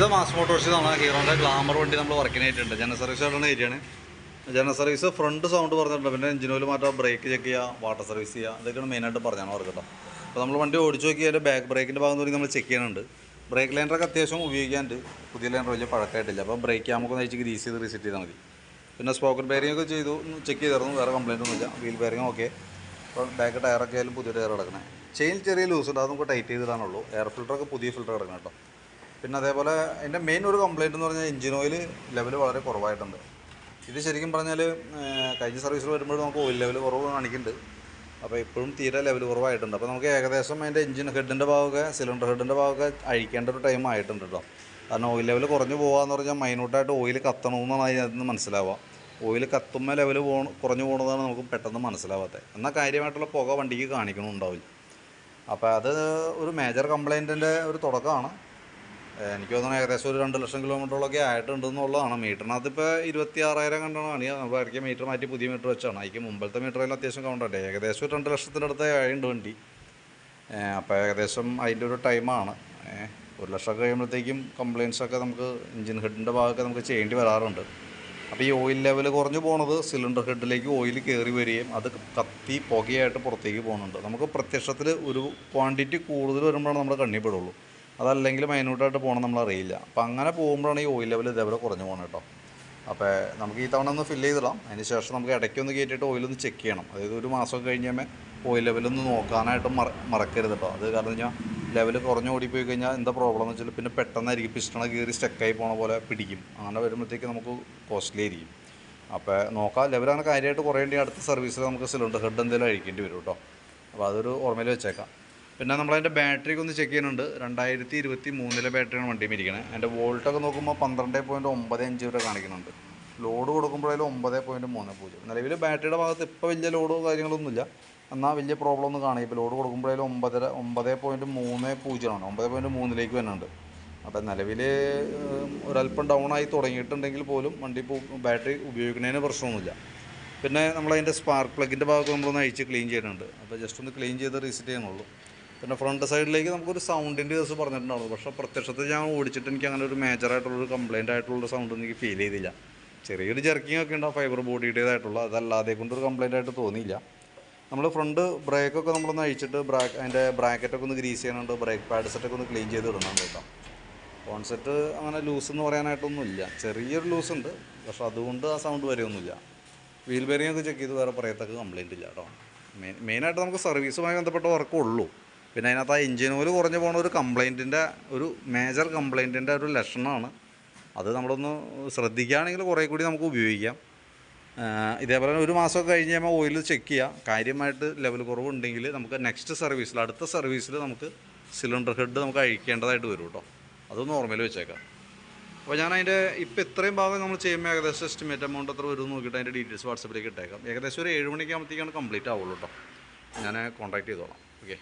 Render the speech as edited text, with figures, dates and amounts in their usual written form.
ഇത് മാസ് മോട്ടോഴ്സിൽ നിന്നാണ് ഹീറോൻ്റെ ഗ്ലാമർ വണ്ടി നമ്മൾ വർക്കിനായിട്ടുണ്ട്. ജനറൽ സർവീസ് ആയിട്ടുള്ള ഏരിയയാണ്. ജനറൽ സർവീസ് ഫ്രണ്ട് സൗണ്ട് പറഞ്ഞിട്ടുണ്ട്, പിന്നെ എഞ്ചിൻ ഓയിൽ മാറ്റാം, ബ്രേക്ക് ചെക്ക് ചെയ്യുക, വാട്ടർ സർവീസ് ചെയ്യുക, ഇതൊക്കെയാണ് മെയിനായിട്ട് പറഞ്ഞാണ് വർക്ക് കേട്ടോ. അപ്പോൾ നമ്മൾ വണ്ടി ഓടിച്ച് നോക്കി അതിൻ്റെ ബാക്ക് ബ്രേക്കിൻ്റെ ഭാഗം തുടങ്ങി നമ്മൾ ചെക്ക് ചെയ്യുന്നുണ്ട്. ബ്രേക്ക് ലൈനറൊക്കെ അത്യാവശ്യം ഉപയോഗിക്കാനുണ്ട്, പുതിയ ലൈനർ വലിയ പഴക്കമായിട്ടില്ല. അപ്പോൾ ബ്രേക്ക് നമുക്ക് നയിച്ച് ഗ്രീസ് ചെയ്ത് റീസെറ്റ് ചെയ്താൽ മതി. പിന്നെ സ്പോക്കറ്റ് ബെയറിംഗ് ഒക്കെ ചെയ്തു, ചെക്ക് ചെയ്തിരുന്നു, വേറെ കംപ്ലയിൻ്റ് ഒന്നുമില്ല. Wheel bearing okay. അപ്പോൾ ബാക്ക് ടയറൊക്കെ ആയാലും പുതിയ ടയർ കിടക്കണേ. ചെയിൻ ചെറിയ ലൂസ് ഉണ്ട്, അത് നമുക്ക് ടൈറ്റ് ചെയ്തിടാനുള്ളൂ. എയർ ഫിൽറ്ററൊക്കെ പുതിയ ഫിൽറ്റർ കിടക്കണം കേട്ടോ. പിന്നെ അതേപോലെ അതിൻ്റെ മെയിൻ ഒരു കംപ്ലയിൻ്റ് എന്ന് പറഞ്ഞാൽ എഞ്ചിൻ ഓയിൽ ലെവൽ വളരെ കുറവായിട്ടുണ്ട്. ഇത് ശരിക്കും പറഞ്ഞാൽ കഴിഞ്ഞ സർവീസിൽ വരുമ്പോൾ നമുക്ക് ഓയിൽ ലെവൽ കുറവ് കാണിക്കുന്നുണ്ട്. അപ്പോൾ ഇപ്പോഴും തീരെ ലെവൽ കുറവായിട്ടുണ്ട്. അപ്പോൾ നമുക്ക് ഏകദേശം അതിൻ്റെ എഞ്ചിൻ ഹെഡിൻ്റെ ഭാഗമൊക്കെ സിലിണ്ടർ ഹെഡിൻ്റെ ഭാഗമൊക്കെ അഴിക്കേണ്ട ഒരു ടൈം ആയിട്ടുണ്ട് കേട്ടോ. കാരണം ഓയിൽ ലെവൽ കുറഞ്ഞു പോകാമെന്ന് പറഞ്ഞാൽ മൈന്യൂട്ടായിട്ട് ഓയിൽ കത്തണമെന്നാണ് അതിനകത്ത് മനസ്സിലാവുക. ഓയിൽ കത്തുമ്പോൾ ലെവൽ കുറഞ്ഞു പോകുന്നതാണ് നമുക്ക് പെട്ടെന്ന് മനസ്സിലാവാത്തത്. എന്നാൽ കാര്യമായിട്ടുള്ള പുക വണ്ടിക്ക് കാണിക്കണമുണ്ടാവില്ല. അപ്പോൾ അത് ഒരു മേജർ കംപ്ലയിൻറ്റിൻ്റെ ഒരു തുടക്കമാണ്. എനിക്ക് തോന്നുന്നു ഏകദേശം ഒരു 2 ലക്ഷം കിലോമീറ്ററോളൊക്കെ ആയിട്ടുണ്ടെന്നുള്ളതാണ്. മീറ്ററിനകത്ത് ഇപ്പോൾ 26,000 കണ്ടാണ് കാണിക്കുക. നമ്മൾ ഇറക്കിയ മീറ്റർ മാറ്റി പുതിയ മീറ്റർ വെച്ചാണ്. അതിക്ക് മുമ്പത്തെ മീറ്ററിൽ അത്യാവശ്യം കൗണ്ടല്ലേ, ഏകദേശം ഒരു 2 ലക്ഷത്തിൻ്റെ അടുത്ത് ആയിട്ടുണ്ട് വണ്ടി. അപ്പോൾ ഏകദേശം അതിൻ്റെ ഒരു ടൈമാണ്. 1 ലക്ഷം കഴിയുമ്പോഴത്തേക്കും കംപ്ലയിൻസൊക്കെ നമുക്ക് എഞ്ചിൻ ഹെഡിൻ്റെ ഭാഗമൊക്കെ നമുക്ക് ചെയ്യേണ്ടി വരാറുണ്ട്. അപ്പോൾ ഈ ഓയിൽ ലെവൽ കുറഞ്ഞു പോകുന്നത് സിലിണ്ടർ ഹെഡിലേക്ക് ഓയിൽ കയറി വരികയും അത് കത്തി പുകയായിട്ട് പുറത്തേക്ക് പോകുന്നുണ്ട്. നമുക്ക് പ്രത്യക്ഷത്തിൽ ഒരു ക്വാണ്ടിറ്റി കൂടുതൽ വരുമ്പോഴാണ് നമ്മുടെ കണ്ണിൽ പെടുള്ളൂ. അതല്ലെങ്കിൽ മൈന്യൂട്ടായിട്ട് പോകണം നമ്മളറിയില്ല. അപ്പോൾ അങ്ങനെ പോകുമ്പോഴാണ് ഈ ഓയിൽ ലെവൽ ഇതേപോലെ കുറഞ്ഞു പോകണം കേട്ടോ. അപ്പോൾ നമുക്ക് ഈ തവണ ഒന്ന് ഫില്ല് ചെയ്തിടാം. അതിന് ശേഷം നമുക്ക് ഇടയ്ക്കൊന്ന് കയറ്റിയിട്ട് ഓയിലൊന്ന് ചെക്ക് ചെയ്യണം. അതായത് ഒരു മാസമൊക്കെ കഴിഞ്ഞാൽ ഓയിൽ ലെവലൊന്ന് നോക്കാനായിട്ട് മറക്കരുത് കേട്ടോ. അത് കാരണം വെച്ചാൽ ലെവൽ കുറഞ്ഞ് ഓടിപ്പോയി കഴിഞ്ഞാൽ എന്താ പ്രോബ്ലം എന്ന് വെച്ചാൽ പിന്നെ പെട്ടെന്നായിരിക്കും പിസ്റ്റണ കയറി സ്റ്റക്കായി പോണ പോലെ പിടിക്കും. അങ്ങനെ വരുമ്പോഴത്തേക്ക് നമുക്ക് കോസ്റ്റ്ലി ആയിരിക്കും. അപ്പോൾ നോക്കാം, ലെവലാണ് കാര്യമായിട്ട് കുറയേണ്ടി അടുത്ത സർവീസിൽ നമുക്ക് സിലിണ്ടർ ഹെഡ് എന്തെങ്കിലും അഴിക്കേണ്ടി വരും കേട്ടോ. അപ്പോൾ അതൊരു ഓർമ്മയിൽ വെച്ചേക്കാം. പിന്നെ നമ്മളതിൻ്റെ ബാറ്ററിക്ക് ഒന്ന് ചെക്ക് ചെയ്യുന്നുണ്ട്. 2023 ബാറ്ററിയാണ് വണ്ടിയിൽ ഇരിക്കുന്നത്. അതിൻ്റെ വോൾട്ടൊക്കെ നോക്കുമ്പോൾ 12.95 വരെ കാണിക്കുന്നുണ്ട്. ലോഡ് കൊടുക്കുമ്പോഴേലും 9.30. നിലവിൽ ബാറ്ററിയുടെ ഭാഗത്ത് ഇപ്പോൾ വലിയ ലോഡോ കാര്യങ്ങളൊന്നുമില്ല, എന്നാൽ വലിയ പ്രോബ്ലം ഒന്നും കാണില്ല. ഇപ്പോൾ ലോഡ് കൊടുക്കുമ്പോഴേലും 9.30 ആണ്, 9.3 വരുന്നുണ്ട്. അപ്പോൾ നിലവിൽ ഒരല്പം ഡൗൺ ആയി തുടങ്ങിയിട്ടുണ്ടെങ്കിൽ പോലും വണ്ടി ഇപ്പോൾ ബാറ്ററി ഉപയോഗിക്കുന്നതിന് പ്രശ്നമൊന്നുമില്ല. പിന്നെ നമ്മളതിൻ്റെ സ്പാർക്ക് പ്ലഗിൻ്റെ ഭാഗത്ത് നമ്മളൊന്ന് അഴിച്ച് ക്ലീൻ ചെയ്യുന്നുണ്ട്. അപ്പോൾ ജസ്റ്റ് ഒന്ന് ക്ലീൻ ചെയ്ത് റീസെറ്റ് ചെയ്യണുള്ളൂ. പിന്നെ ഫ്രണ്ട് സൈഡിലേക്ക് നമുക്കൊരു സൗണ്ടിൻ്റെ കേസ് പറഞ്ഞിട്ടുണ്ടാവും. പക്ഷേ പ്രത്യക്ഷത്തിൽ ഞാൻ ഓടിച്ചിട്ട് എനിക്ക് അങ്ങനെ ഒരു മേജറായിട്ടുള്ളൊരു കംപ്ലയിൻ്റ് ആയിട്ടുള്ള സൗണ്ട് എനിക്ക് ഫീൽ ചെയ്തില്ല. ചെറിയൊരു ജെർക്കിങ് ഒക്കെ ഉണ്ടാവും ഫൈബർ ബോഡിയുടേതായിട്ടുള്ള, അതല്ലാതെ കൊണ്ടൊരു കംപ്ലയിൻ്റ് ആയിട്ട് തോന്നിയില്ല. നമ്മൾ ഫ്രണ്ട് ബ്രേക്കൊക്കെ നമ്മളൊന്ന് അഴിച്ചിട്ട് അതിൻ്റെ ബ്രാക്കറ്റൊക്കെ ഒന്ന് ഗ്രീസ് ചെയ്യാനുണ്ട്. ബ്രേക്ക് പാഡ് സെറ്റൊക്കെ ഒന്ന് ക്ലീൻ ചെയ്ത് ഇടുന്നുണ്ട് കേട്ടോ. കോൺസെപ്റ്റ് അങ്ങനെ ലൂസ് എന്ന് പറയാനായിട്ടൊന്നുമില്ല, ചെറിയൊരു ലൂസ് ഉണ്ട്, പക്ഷേ അതുകൊണ്ട് ആ സൗണ്ട് വരെയൊന്നുമില്ല. വീൽ ബെയറിംഗ് ഒക്കെ ചെക്ക് ചെയ്ത് വേറെ പറയത്തക്ക കംപ്ലയിൻ്റ് ഇല്ല കേട്ടോ. മെയിനായിട്ട് നമുക്ക് സർവീസുമായി ബന്ധപ്പെട്ട വർക്കേ ഉള്ളൂ. പിന്നെ അതിനകത്ത് ആ എഞ്ചിൻ ഓയിൽ കുറഞ്ഞു പോകുന്ന ഒരു കംപ്ലയിൻറ്റിൻ്റെ ഒരു മേജർ കംപ്ലയിൻറ്റിൻ്റെ ഒരു ലക്ഷണമാണ്. അത് നമ്മളൊന്ന് ശ്രദ്ധിക്കുകയാണെങ്കിൽ കുറേ കൂടി നമുക്ക് ഉപയോഗിക്കാം. ഇതേപോലെ ഒരു മാസമൊക്കെ കഴിഞ്ഞ് കഴിയുമ്പോൾ ഓയിൽ ചെക്ക് ചെയ്യുക. കാര്യമായിട്ട് ലെവൽ കുറവുണ്ടെങ്കിൽ നമുക്ക് നെക്സ്റ്റ് സർവീസിൽ, അടുത്ത സർവീസിൽ നമുക്ക് സിലിണ്ടർ ഹെഡ് നമുക്ക് അഴിക്കേണ്ടതായിട്ട് വരും കേട്ടോ. അതൊന്ന് ഓർമ്മയിൽ വെച്ചേക്കാം. അപ്പോൾ ഞാൻ അതിൻ്റെ ഇപ്പോൾ ഇത്രയും ഭാഗം നമ്മൾ ചെയ്യുമ്പോൾ ഏകദേശം എസ്റ്റിമേറ്റ് എമൗണ്ട് എത്ര വരും നോക്കിയിട്ട് അതിൻ്റെ ഡീറ്റെയിൽസ് വാട്സപ്പിലേക്ക് ഇട്ടേക്കാം. ഏകദേശം ഒരു 7 മണിക്കാകുമ്പോഴത്തേക്കാണ് കംപ്ലീറ്റ് ആവുള്ളൂ കേട്ടോ. ഞാൻ കോൺടാക്ട് ചെയ്തോളാം. ഓക്കെ.